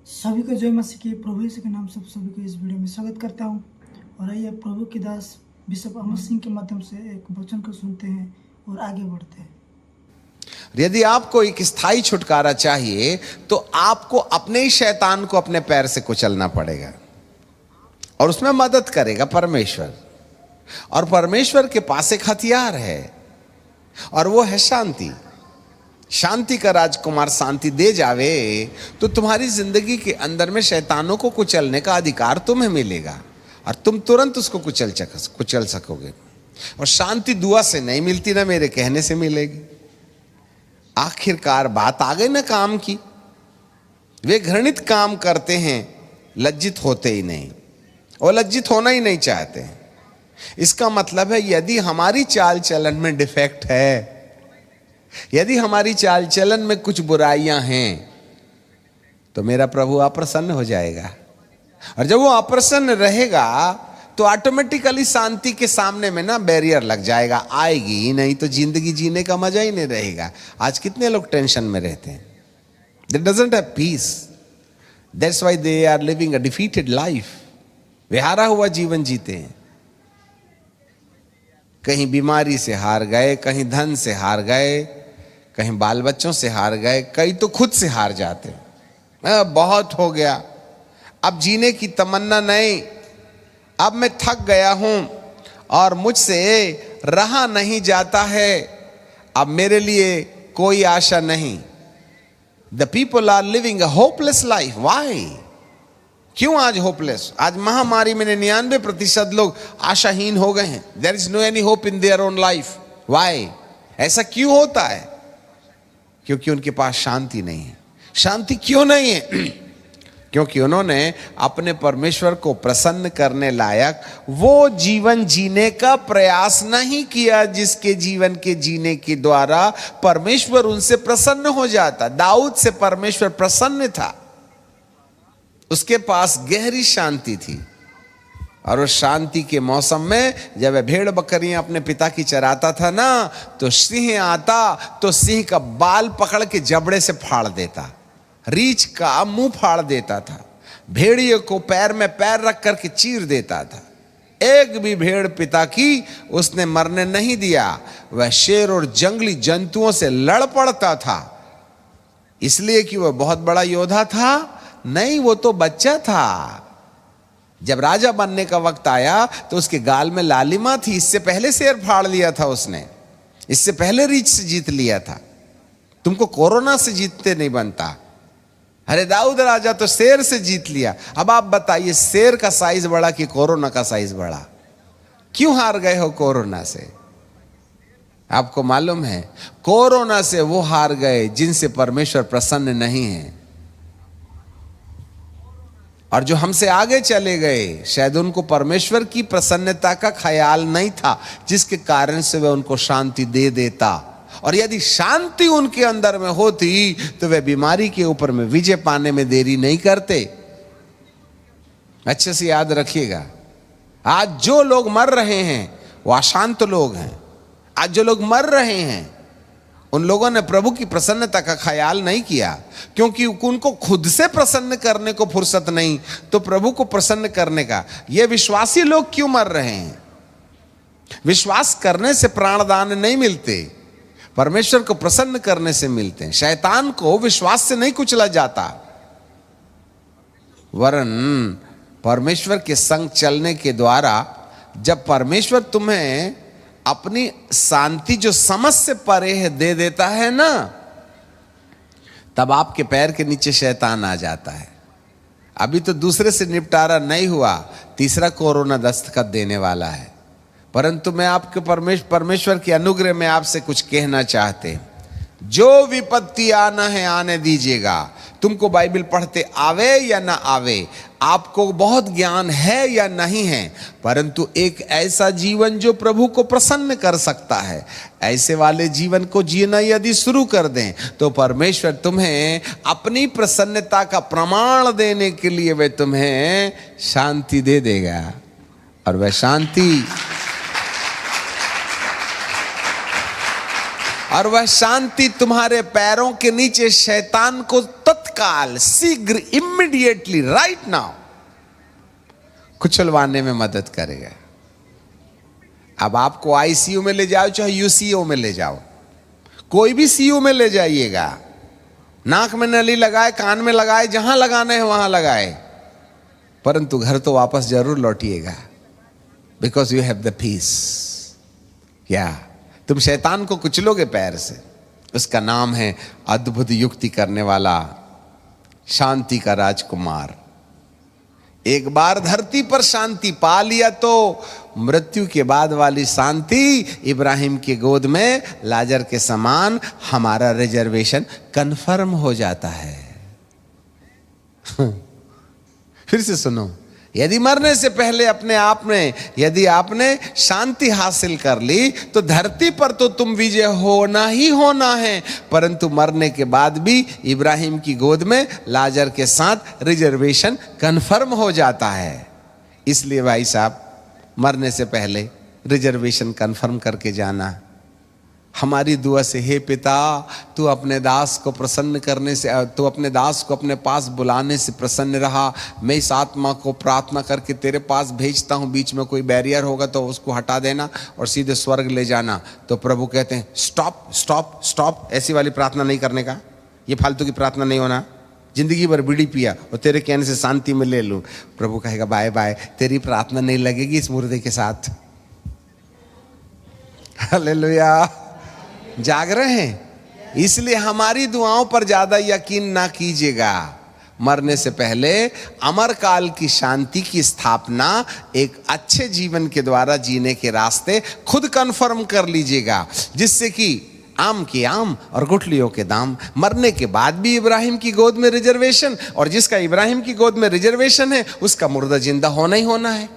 सभी को जय मसीह के प्रभु यीशु के नाम से सभी को इस वीडियो में स्वागत करता हूं। और आइए प्रभु के दास बिशप अमर सिंह के माध्यम से एक वचन को सुनते हैं और आगे बढ़ते हैं। यदि आपको एक स्थायी छुटकारा चाहिए तो आपको अपने ही शैतान को अपने पैर से कुचलना पड़ेगा और उसमें मदद करेगा परमेश्वर। और परमेश्वर के पास एक हथियार है और वो है शांति। शांति का राजकुमार शांति दे जावे तो तुम्हारी जिंदगी के अंदर में शैतानों को कुचलने का अधिकार तुम्हें मिलेगा और तुम तुरंत उसको कुचल सकोगे। और शांति दुआ से नहीं मिलती ना मेरे कहने से मिलेगी। आखिरकार बात आ गई ना काम की। वे घृणित काम करते हैं, लज्जित होते ही नहीं और लज्जित होना ही नहीं चाहते। इसका मतलब है यदि हमारी चाल चलन में डिफेक्ट है, यदि हमारी चाल चलन में कुछ बुराइयां हैं तो मेरा प्रभु अप्रसन्न हो जाएगा। और जब वो अप्रसन्न रहेगा तो ऑटोमेटिकली शांति के सामने में ना बैरियर लग जाएगा, आएगी ही नहीं तो जिंदगी जीने का मजा ही नहीं रहेगा। आज कितने लोग टेंशन में रहते हैं, they doesn't have peace, that's why they are living a defeated life. वे हारा हुआ जीवन जीते हैं। कहीं बीमारी से हार गए, कहीं धन से हार गए, कहीं बाल बच्चों से हार गए, कई तो खुद से हार जाते हैं। बहुत हो गया, अब जीने की तमन्ना नहीं, अब मैं थक गया हूं और मुझसे रहा नहीं जाता है, अब मेरे लिए कोई आशा नहीं। The people are living a hopeless life. Why? क्यों आज होपलेस? आज महामारी में 99% लोग आशाहीन हो गए हैं। There is no any hope in their own life. Why? ऐसा क्यों होता है? क्योंकि उनके पास शांति नहीं है। शांति क्यों नहीं है? क्योंकि उन्होंने अपने परमेश्वर को प्रसन्न करने लायक वो जीवन जीने का प्रयास नहीं किया जिसके जीवन के जीने के द्वारा परमेश्वर उनसे प्रसन्न हो जाता। दाऊद से परमेश्वर प्रसन्न था, उसके पास गहरी शांति थी। और उस शांति के मौसम में जब वह भेड़ बकरियां अपने पिता की चराता था ना, तो सिंह आता तो सिंह का बाल पकड़ के जबड़े से फाड़ देता, रीछ का मुंह फाड़ देता था, भेड़िए को पैर में पैर रख करके चीर देता था। एक भी भेड़ पिता की उसने मरने नहीं दिया। वह शेर और जंगली जंतुओं से लड़ पड़ता था, इसलिए कि वह बहुत बड़ा योद्धा था? नहीं, वो तो बच्चा था। जब राजा बनने का वक्त आया तो उसके गाल में लालिमा थी। इससे पहले शेर फाड़ लिया था उसने, इससे पहले रीछ से जीत लिया था। तुमको कोरोना से जीतते नहीं बनता। अरे दाऊद राजा तो शेर से जीत लिया। अब आप बताइए, शेर का साइज बड़ा कि कोरोना का साइज बड़ा? क्यों हार गए हो कोरोना से? आपको मालूम है, कोरोना से वो हार गए जिनसे परमेश्वर प्रसन्न नहीं है। और जो हमसे आगे चले गए, शायद उनको परमेश्वर की प्रसन्नता का ख्याल नहीं था, जिसके कारण से वह उनको शांति दे देता। और यदि शांति उनके अंदर में होती तो वे बीमारी के ऊपर में विजय पाने में देरी नहीं करते। अच्छे से याद रखिएगा, आज जो लोग मर रहे हैं वो अशांत लोग हैं। आज जो लोग मर रहे हैं उन लोगों ने प्रभु की प्रसन्नता का ख्याल नहीं किया, क्योंकि उनको खुद से प्रसन्न करने को फुर्सत नहीं, तो प्रभु को प्रसन्न करने का। ये विश्वासी लोग क्यों मर रहे हैं? विश्वास करने से प्राणदान नहीं मिलते, परमेश्वर को प्रसन्न करने से मिलते हैं। शैतान को विश्वास से नहीं कुचला जाता, वरन परमेश्वर के संग चलने के द्वारा। जब परमेश्वर तुम्हें अपनी शांति जो समझ से परे है दे देता है ना, तब आपके पैर के नीचे शैतान आ जाता है। अभी तो दूसरे से निपटारा नहीं हुआ, तीसरा कोरोना दस्तक देने वाला है। परंतु मैं आपके परमेश्वर के अनुग्रह में आपसे कुछ कहना चाहते हैं। जो विपत्ति आना है आने दीजिएगा। तुमको बाइबल पढ़ते आवे या ना आवे, आपको बहुत ज्ञान है या नहीं है, परंतु एक ऐसा जीवन जो प्रभु को प्रसन्न कर सकता है, ऐसे वाले जीवन को जीना यदि शुरू कर दें तो परमेश्वर तुम्हें अपनी प्रसन्नता का प्रमाण देने के लिए वह तुम्हें शांति दे देगा। और वह शांति तुम्हारे पैरों के नीचे शैतान को तत्काल, शीघ्र, इमीडिएटली, राइट नाउ कुचलवाने में मदद करेगा। अब आपको आईसीयू में ले जाओ चाहे यूसीओ में ले जाओ, कोई भी सीयू में ले जाइएगा, नाक में नली लगाए, कान में लगाए, जहां लगाना है वहां लगाए, परंतु घर तो वापस जरूर लौटिएगा, because you have the peace. क्या तुम शैतान को कुचलोगे पैर से? उसका नाम है अद्भुत युक्ति करने वाला, शांति का राजकुमार। एक बार धरती पर शांति पा लिया तो मृत्यु के बाद वाली शांति इब्राहिम की गोद में लाजर के समान हमारा रिजर्वेशन कन्फर्म हो जाता है। फिर से सुनो, यदि मरने से पहले अपने आप में यदि आपने शांति हासिल कर ली तो धरती पर तो तुम विजय होना ही होना है, परंतु मरने के बाद भी इब्राहिम की गोद में लाजर के साथ रिजर्वेशन कन्फर्म हो जाता है। इसलिए भाई साहब, मरने से पहले रिजर्वेशन कन्फर्म करके जाना। हमारी दुआ से, हे पिता, तू अपने दास को प्रसन्न करने से, तू अपने दास को अपने पास बुलाने से प्रसन्न रहा। मैं इस आत्मा को प्रार्थना करके तेरे पास भेजता हूँ, बीच में कोई बैरियर होगा तो उसको हटा देना और सीधे स्वर्ग ले जाना। तो प्रभु कहते हैं स्टॉप स्टॉप स्टॉप, ऐसी वाली प्रार्थना नहीं करने का, ये फालतू की प्रार्थना नहीं होना। जिंदगी भर बीड़ी पिया और तेरे कहने से शांति में ले लूँ। प्रभु कहेगा बाय बाय, तेरी प्रार्थना नहीं लगेगी इस मुर्दे के साथ। हालेलुया। जाग रहे हैं? इसलिए हमारी दुआओं पर ज्यादा यकीन ना कीजिएगा। मरने से पहले अमरकाल की शांति की स्थापना एक अच्छे जीवन के द्वारा जीने के रास्ते खुद कन्फर्म कर लीजिएगा, जिससे कि आम के आम और गुठलियों के दाम। मरने के बाद भी इब्राहिम की गोद में रिजर्वेशन, और जिसका इब्राहिम की गोद में रिजर्वेशन है उसका मुर्दा जिंदा होना ही होना है,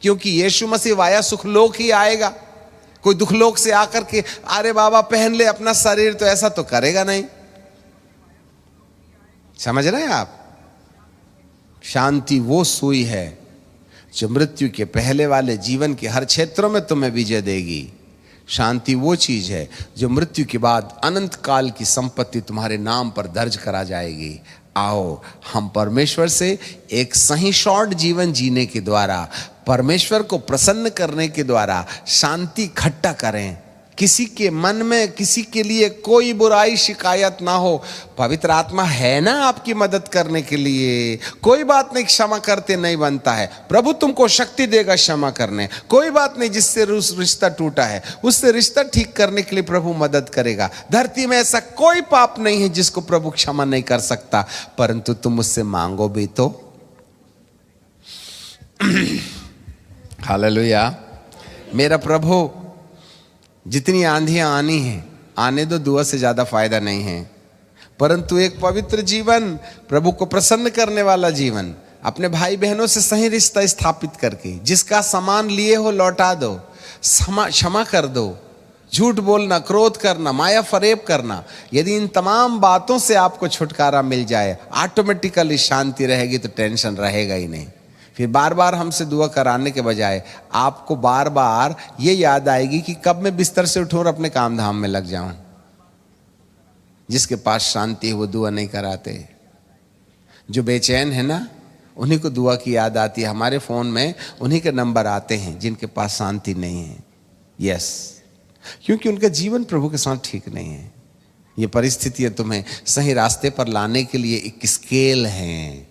क्योंकि यीशु मसीह वाया सुखलोक ही आएगा। कोई दुखलोक से आकर के अरे बाबा पहन ले अपना शरीर, तो ऐसा तो करेगा नहीं। समझ रहे हैं आप? शांति वो सुई है जो मृत्यु के पहले वाले जीवन के हर क्षेत्रों में तुम्हें विजय देगी। शांति वो चीज है जो मृत्यु के बाद अनंत काल की संपत्ति तुम्हारे नाम पर दर्ज करा जाएगी। आओ हम परमेश्वर से एक सही शॉर्ट जीवन जीने के द्वारा, परमेश्वर को प्रसन्न करने के द्वारा शांति इकट्ठा करें। किसी के मन में किसी के लिए कोई बुराई शिकायत ना हो। पवित्र आत्मा है ना आपकी मदद करने के लिए। कोई बात नहीं, क्षमा करते नहीं बनता है, प्रभु तुमको शक्ति देगा क्षमा करने। कोई बात नहीं, जिससे रिश्ता टूटा है उससे रिश्ता ठीक करने के लिए प्रभु मदद करेगा। धरती में ऐसा कोई पाप नहीं है जिसको प्रभु क्षमा नहीं कर सकता, परंतु तुम उससे मांगो भी तो। हालेलुया। मेरा प्रभु, जितनी आंधियां आनी हैं आने दो, दुआ से ज्यादा फायदा नहीं है, परंतु एक पवित्र जीवन, प्रभु को प्रसन्न करने वाला जीवन, अपने भाई बहनों से सही रिश्ता स्थापित करके, जिसका सामान लिए हो लौटा दो, क्षमा कर दो, झूठ बोलना, क्रोध करना, माया फरेब करना, यदि इन तमाम बातों से आपको छुटकारा मिल जाए, ऑटोमेटिकली शांति रहेगी, तो टेंशन रहेगा ही नहीं। फिर बार बार हमसे दुआ कराने के बजाय आपको बार बार ये याद आएगी कि कब मैं बिस्तर से उठूं और अपने काम धाम में लग जाऊं। जिसके पास शांति है वो दुआ नहीं कराते। जो बेचैन है ना, उन्हीं को दुआ की याद आती है। हमारे फोन में उन्हीं के नंबर आते हैं जिनके पास शांति नहीं है। यस, क्योंकि उनका जीवन प्रभु के साथ ठीक नहीं है। ये परिस्थितियां तुम्हें सही रास्ते पर लाने के लिए एक स्केल हैं।